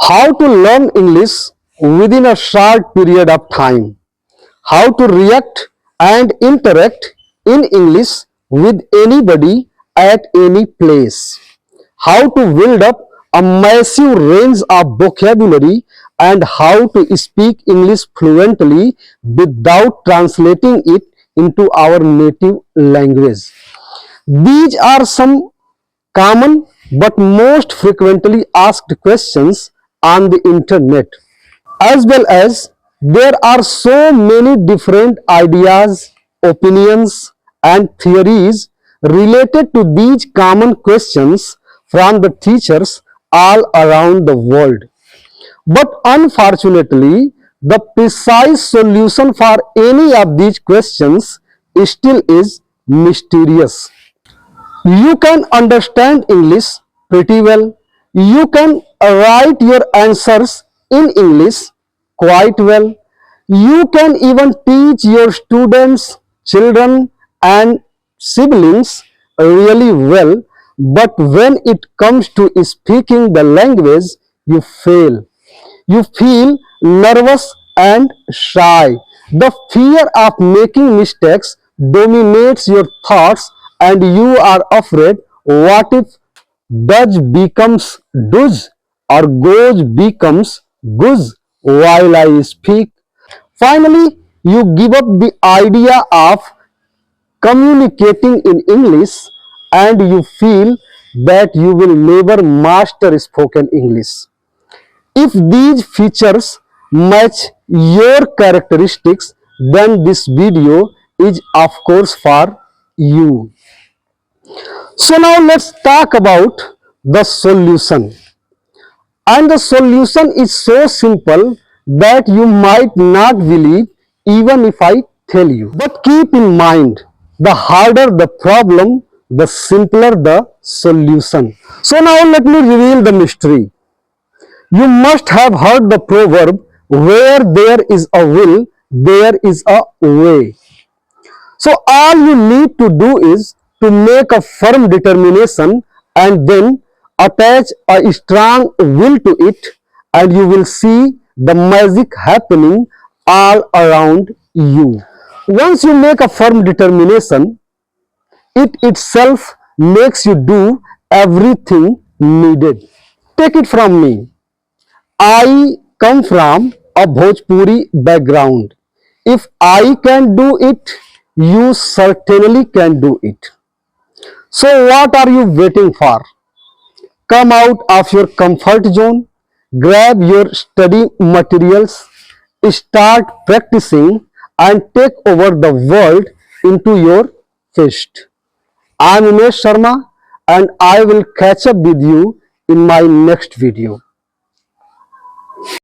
How to learn English within a short period of time. How to react and interact in English with anybody at any place. How to build up a massive range of vocabulary and how to speak English fluently without translating it into our native language. These are some common but most frequently asked questions on the internet. As well as there are so many different ideas, opinions and theories related to these common questions from the teachers all around the world. But unfortunately, the precise solution for any of these questions still is mysterious. You can understand English pretty well. You can write your answers in English quite well. You can even teach your students, children and siblings really well. But when it comes to speaking the language, you fail. You feel nervous and shy. The fear of making mistakes dominates your thoughts and you are afraid what if does becomes does or goes becomes goes while I speak. Finally, you give up the idea of communicating in English and you feel that you will never master spoken English. If these features match your characteristics, then this video is of course for you. So now let's talk about the solution. And the solution is so simple that you might not believe even if I tell you. But keep in mind, the harder the problem, the simpler the solution. So now let me reveal the mystery. You must have heard the proverb, where there is a will, there is a way. So all you need to do is to make a firm determination and then attach a strong will to it and you will see the magic happening all around you. Once you make a firm determination, it itself makes you do everything needed. Take it from me. I come from a Bhojpuri background. If I can do it, you certainly can do it. So what are you waiting for? Come out of your comfort zone, grab your study materials, start practicing and take over the world into your fist. I am Umesh Sharma and I will catch up with you in my next video.